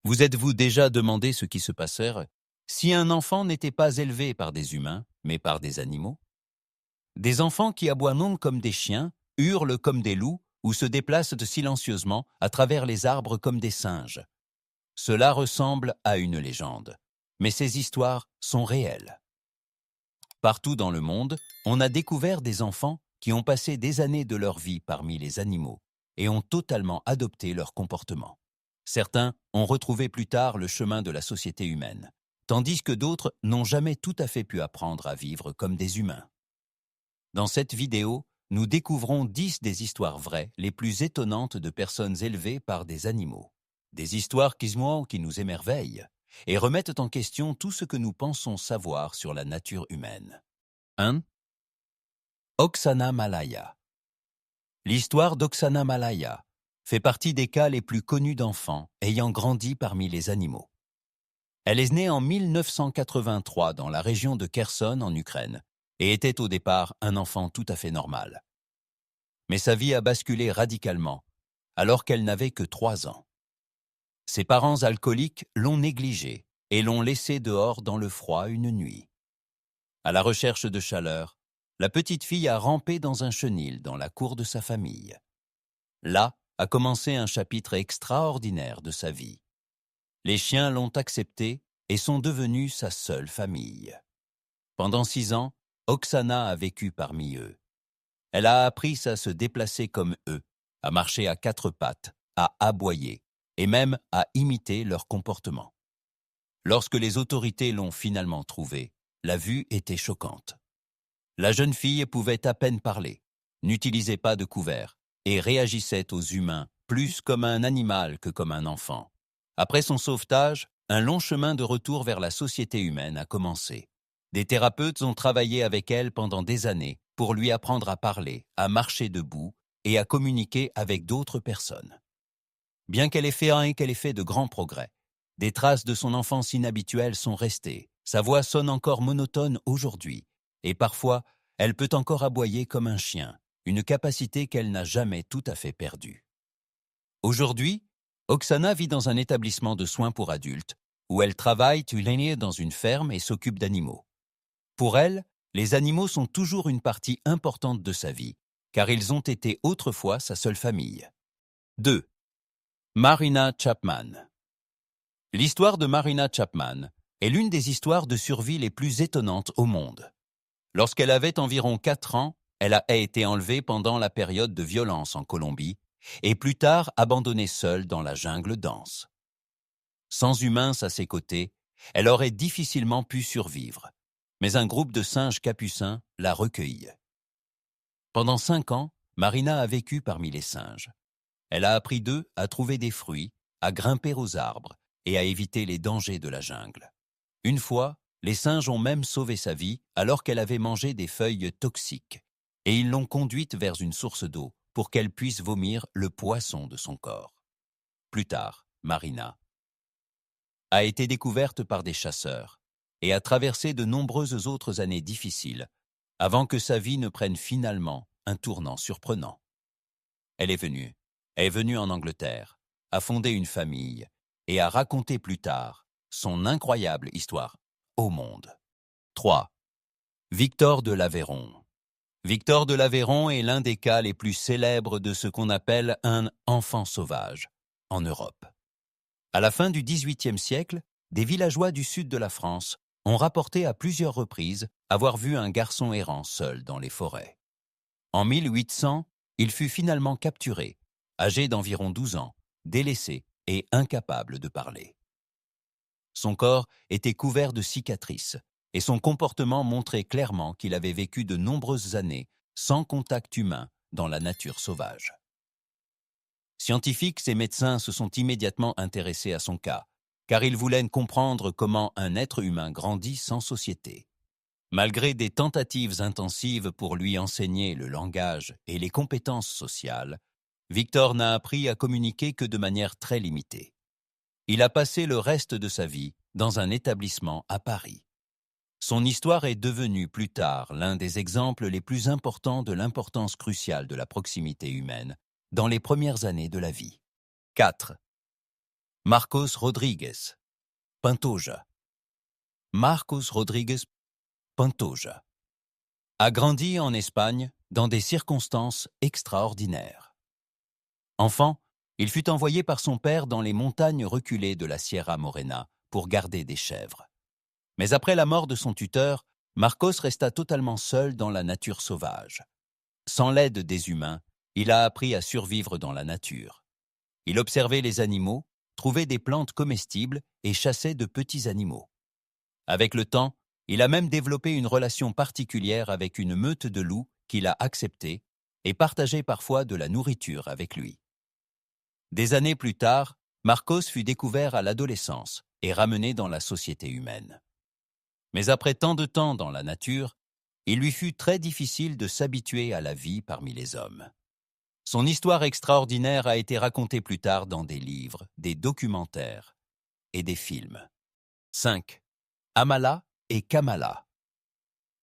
Vous êtes-vous déjà demandé ce qui se passerait si un enfant n'était pas élevé par des humains, mais par des animaux? Des enfants qui aboient comme des chiens, hurlent comme des loups ou se déplacent silencieusement à travers les arbres comme des singes. Cela ressemble à une légende, mais ces histoires sont réelles. Partout dans le monde, on a découvert des enfants qui ont passé des années de leur vie parmi les animaux et ont totalement adopté leur comportement. Certains ont retrouvé plus tard le chemin de la société humaine, tandis que d'autres n'ont jamais tout à fait pu apprendre à vivre comme des humains. Dans cette vidéo, nous découvrons 10 des histoires vraies les plus étonnantes de personnes élevées par des animaux. Des histoires qui nous émerveillent et remettent en question tout ce que nous pensons savoir sur la nature humaine. 1. Oksana Malaya. L'histoire d'Oksana Malaya fait partie des cas les plus connus d'enfants ayant grandi parmi les animaux. Elle est née en 1983 dans la région de Kherson en Ukraine et était au départ un enfant tout à fait normal. Mais sa vie a basculé radicalement alors qu'elle n'avait que 3 ans. Ses parents alcooliques l'ont négligée et l'ont laissée dehors dans le froid une nuit. À la recherche de chaleur, la petite fille a rampé dans un chenil dans la cour de sa famille. Là a commencé un chapitre extraordinaire de sa vie. Les chiens l'ont acceptée et sont devenus sa seule famille. Pendant 6 ans, Oksana a vécu parmi eux. Elle a appris à se déplacer comme eux, à marcher à 4 pattes, à aboyer et même à imiter leur comportement. Lorsque les autorités l'ont finalement trouvée, la vue était choquante. La jeune fille pouvait à peine parler, n'utilisait pas de couvert et réagissait aux humains plus comme un animal que comme un enfant. Après son sauvetage, un long chemin de retour vers la société humaine a commencé. Des thérapeutes ont travaillé avec elle pendant des années pour lui apprendre à parler, à marcher debout et à communiquer avec d'autres personnes. Bien qu'elle ait fait de grands progrès, des traces de son enfance inhabituelle sont restées. Sa voix sonne encore monotone aujourd'hui et parfois, elle peut encore aboyer comme un chien, une capacité qu'elle n'a jamais tout à fait perdue. Aujourd'hui, Oksana vit dans un établissement de soins pour adultes où elle travaille dans une ferme et s'occupe d'animaux. Pour elle, les animaux sont toujours une partie importante de sa vie, car ils ont été autrefois sa seule famille. 2. Marina Chapman. L'histoire de Marina Chapman est l'une des histoires de survie les plus étonnantes au monde. Lorsqu'elle avait environ 4 ans, elle a été enlevée pendant la période de violence en Colombie et plus tard abandonnée seule dans la jungle dense. Sans humains à ses côtés, elle aurait difficilement pu survivre, mais un groupe de singes capucins l'a recueillie. Pendant 5 ans, Marina a vécu parmi les singes. Elle a appris d'eux à trouver des fruits, à grimper aux arbres et à éviter les dangers de la jungle. Une fois, les singes ont même sauvé sa vie alors qu'elle avait mangé des feuilles toxiques et ils l'ont conduite vers une source d'eau pour qu'elle puisse vomir le poisson de son corps. Plus tard, Marina a été découverte par des chasseurs et a traversé de nombreuses autres années difficiles avant que sa vie ne prenne finalement un tournant surprenant. Elle est venue en Angleterre, a fondé une famille et a raconté plus tard son incroyable histoire au monde. 3. Victor de l'Aveyron. Victor de l'Aveyron est l'un des cas les plus célèbres de ce qu'on appelle un enfant sauvage en Europe. À la fin du XVIIIe siècle, des villageois du sud de la France ont rapporté à plusieurs reprises avoir vu un garçon errant seul dans les forêts. En 1800, il fut finalement capturé, âgé d'environ 12 ans, délaissé et incapable de parler. Son corps était couvert de cicatrices et son comportement montrait clairement qu'il avait vécu de nombreuses années sans contact humain dans la nature sauvage. Scientifiques et médecins se sont immédiatement intéressés à son cas, car ils voulaient comprendre comment un être humain grandit sans société. Malgré des tentatives intensives pour lui enseigner le langage et les compétences sociales, Victor n'a appris à communiquer que de manière très limitée. Il a passé le reste de sa vie dans un établissement à Paris. Son histoire est devenue plus tard l'un des exemples les plus importants de l'importance cruciale de la proximité humaine dans les premières années de la vie. 4. Marcos Rodrigues Pantoja. Marcos Rodrigues Pantoja a grandi en Espagne dans des circonstances extraordinaires. Enfant, il fut envoyé par son père dans les montagnes reculées de la Sierra Morena pour garder des chèvres. Mais après la mort de son tuteur, Marcos resta totalement seul dans la nature sauvage. Sans l'aide des humains, il a appris à survivre dans la nature. Il observait les animaux, trouvait des plantes comestibles et chassait de petits animaux. Avec le temps, il a même développé une relation particulière avec une meute de loups qu'il a acceptée et partageait parfois de la nourriture avec lui. Des années plus tard, Marcos fut découvert à l'adolescence et ramené dans la société humaine. Mais après tant de temps dans la nature, il lui fut très difficile de s'habituer à la vie parmi les hommes. Son histoire extraordinaire a été racontée plus tard dans des livres, des documentaires et des films. 5. Amala et Kamala.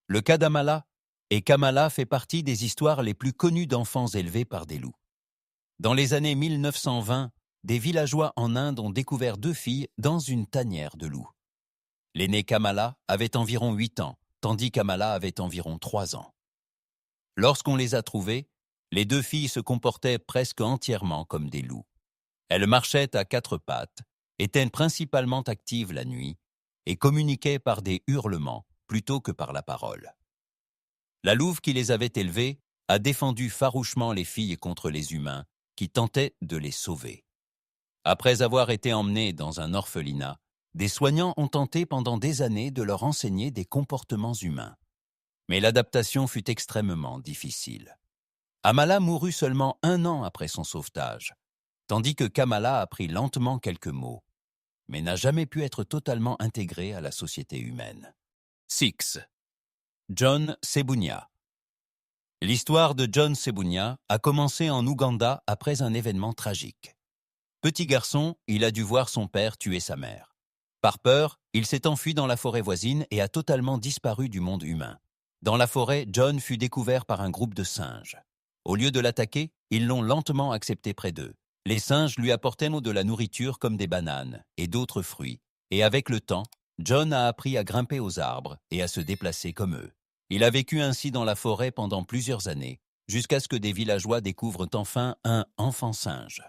Le cas d'Amala et Kamala fait partie des histoires les plus connues d'enfants élevés par des loups. Dans les années 1920, des villageois en Inde ont découvert 2 filles dans une tanière de loups. L'aînée Kamala avait environ 8 ans, tandis qu'Amala avait environ 3 ans. Lorsqu'on les a trouvées, les 2 filles se comportaient presque entièrement comme des loups. Elles marchaient à 4 pattes, étaient principalement actives la nuit et communiquaient par des hurlements plutôt que par la parole. La louve qui les avait élevées a défendu farouchement les filles contre les humains qui tentaient de les sauver. Après avoir été emmenées dans un orphelinat, des soignants ont tenté pendant des années de leur enseigner des comportements humains. Mais l'adaptation fut extrêmement difficile. Amala mourut seulement 1 an après son sauvetage, tandis que Kamala apprit lentement quelques mots, mais n'a jamais pu être totalement intégrée à la société humaine. 6. John Sebunya. L'histoire de John Sebunya a commencé en Ouganda après un événement tragique. Petit garçon, il a dû voir son père tuer sa mère. Par peur, il s'est enfui dans la forêt voisine et a totalement disparu du monde humain. Dans la forêt, John fut découvert par un groupe de singes. Au lieu de l'attaquer, ils l'ont lentement accepté près d'eux. Les singes lui apportaient de la nourriture comme des bananes et d'autres fruits, et avec le temps, John a appris à grimper aux arbres et à se déplacer comme eux. Il a vécu ainsi dans la forêt pendant plusieurs années, jusqu'à ce que des villageois découvrent enfin un enfant singe.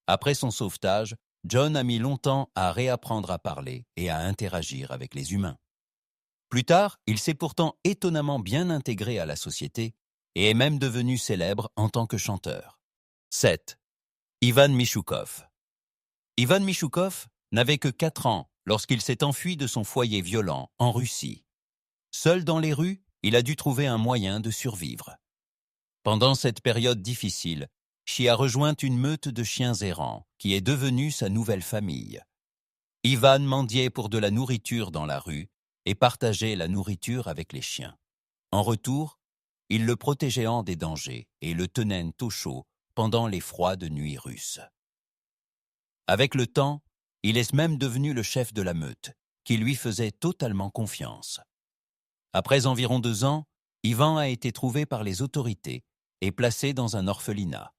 Après son sauvetage, John a mis longtemps à réapprendre à parler et à interagir avec les humains. Plus tard, il s'est pourtant étonnamment bien intégré à la société et est même devenu célèbre en tant que chanteur. 7. Ivan Michoukov. Ivan Michoukov n'avait que 4 ans lorsqu'il s'est enfui de son foyer violent en Russie. Seul dans les rues, il a dû trouver un moyen de survivre. Pendant cette période difficile, Chi a rejoint une meute de chiens errants qui est devenue sa nouvelle famille. Ivan mendiait pour de la nourriture dans la rue et partageait la nourriture avec les chiens. En retour, il le protégeait des dangers et le tenait au chaud pendant les froides nuits russes. Avec le temps, il est même devenu le chef de la meute, qui lui faisait totalement confiance. Après environ 2 ans, Ivan a été trouvé par les autorités et placé dans un orphelinat.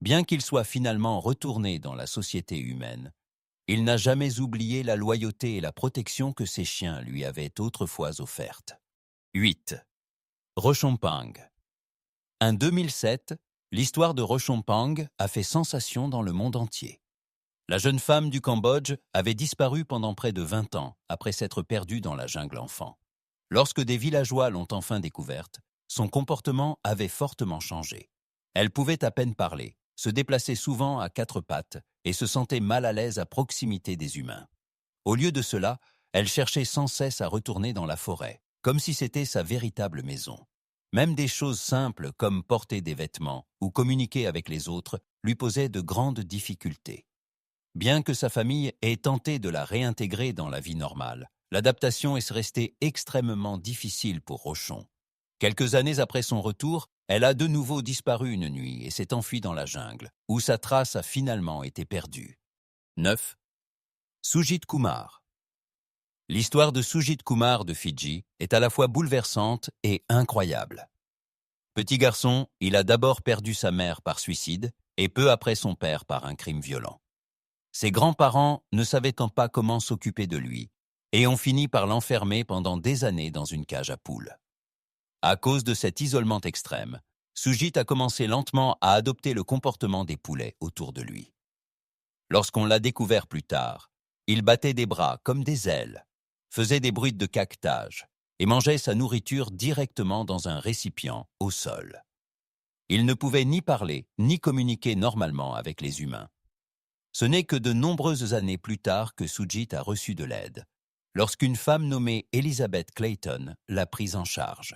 Bien qu'il soit finalement retourné dans la société humaine, il n'a jamais oublié la loyauté et la protection que ses chiens lui avaient autrefois offertes. 8. Rochompang. En 2007, l'histoire de Rochompang a fait sensation dans le monde entier. La jeune femme du Cambodge avait disparu pendant près de 20 ans après s'être perdue dans la jungle enfant. Lorsque des villageois l'ont enfin découverte, son comportement avait fortement changé. Elle pouvait à peine parler, se déplaçait souvent à 4 pattes et se sentait mal à l'aise à proximité des humains. Au lieu de cela, elle cherchait sans cesse à retourner dans la forêt, comme si c'était sa véritable maison. Même des choses simples comme porter des vêtements ou communiquer avec les autres lui posaient de grandes difficultés. Bien que sa famille ait tenté de la réintégrer dans la vie normale, l'adaptation est restée extrêmement difficile pour Rochon. Quelques années après son retour, elle a de nouveau disparu une nuit et s'est enfuie dans la jungle, où sa trace a finalement été perdue. 9. Sujit Kumar. L'histoire de Sujit Kumar de Fidji est à la fois bouleversante et incroyable. Petit garçon, il a d'abord perdu sa mère par suicide et peu après son père par un crime violent. Ses grands-parents ne savaient pas comment s'occuper de lui et ont fini par l'enfermer pendant des années dans une cage à poules. À cause de cet isolement extrême, Sujit a commencé lentement à adopter le comportement des poulets autour de lui. Lorsqu'on l'a découvert plus tard, il battait des bras comme des ailes, faisait des bruits de caquetage et mangeait sa nourriture directement dans un récipient au sol. Il ne pouvait ni parler ni communiquer normalement avec les humains. Ce n'est que de nombreuses années plus tard que Sujit a reçu de l'aide, lorsqu'une femme nommée Elizabeth Clayton l'a prise en charge.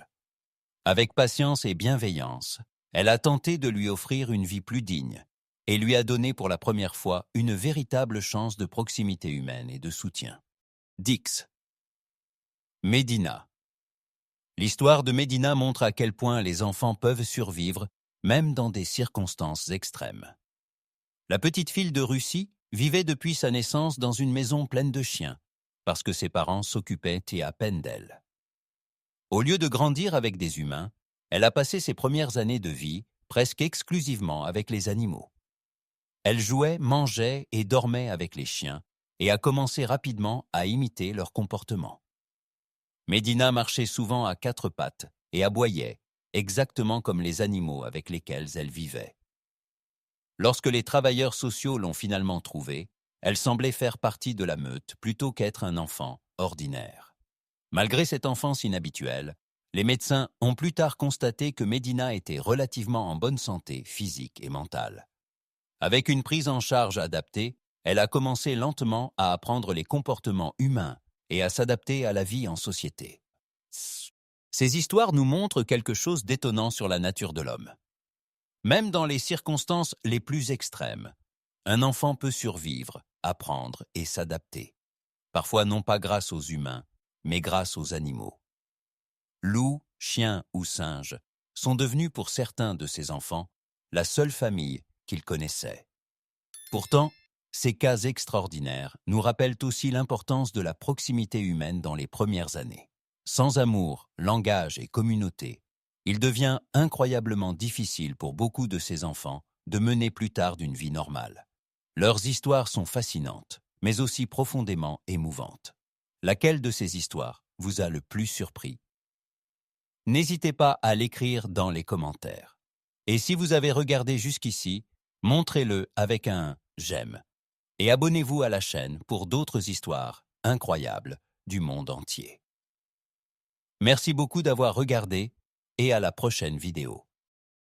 Avec patience et bienveillance, elle a tenté de lui offrir une vie plus digne et lui a donné pour la première fois une véritable chance de proximité humaine et de soutien. Dix. Medina. L'histoire de Medina montre à quel point les enfants peuvent survivre, même dans des circonstances extrêmes. La petite fille de Russie vivait depuis sa naissance dans une maison pleine de chiens, parce que ses parents s'occupaient et à peine d'elle. Au lieu de grandir avec des humains, elle a passé ses premières années de vie presque exclusivement avec les animaux. Elle jouait, mangeait et dormait avec les chiens et a commencé rapidement à imiter leur comportement. Medina marchait souvent à quatre pattes et aboyait, exactement comme les animaux avec lesquels elle vivait. Lorsque les travailleurs sociaux l'ont finalement trouvée, elle semblait faire partie de la meute plutôt qu'être un enfant ordinaire. Malgré cette enfance inhabituelle, les médecins ont plus tard constaté que Medina était relativement en bonne santé physique et mentale. Avec une prise en charge adaptée, elle a commencé lentement à apprendre les comportements humains et à s'adapter à la vie en société. Ces histoires nous montrent quelque chose d'étonnant sur la nature de l'homme. Même dans les circonstances les plus extrêmes, un enfant peut survivre, apprendre et s'adapter. Parfois non pas grâce aux humains, mais grâce aux animaux. Loups, chiens ou singes sont devenus pour certains de ces enfants la seule famille qu'ils connaissaient. Pourtant, ces cas extraordinaires nous rappellent aussi l'importance de la proximité humaine dans les premières années. Sans amour, langage et communauté, il devient incroyablement difficile pour beaucoup de ces enfants de mener plus tard d'une vie normale. Leurs histoires sont fascinantes, mais aussi profondément émouvantes. Laquelle de ces histoires vous a le plus surpris? N'hésitez pas à l'écrire dans les commentaires. Et si vous avez regardé jusqu'ici, montrez-le avec un « j'aime » et abonnez-vous à la chaîne pour d'autres histoires incroyables du monde entier. Merci beaucoup d'avoir regardé et à la prochaine vidéo.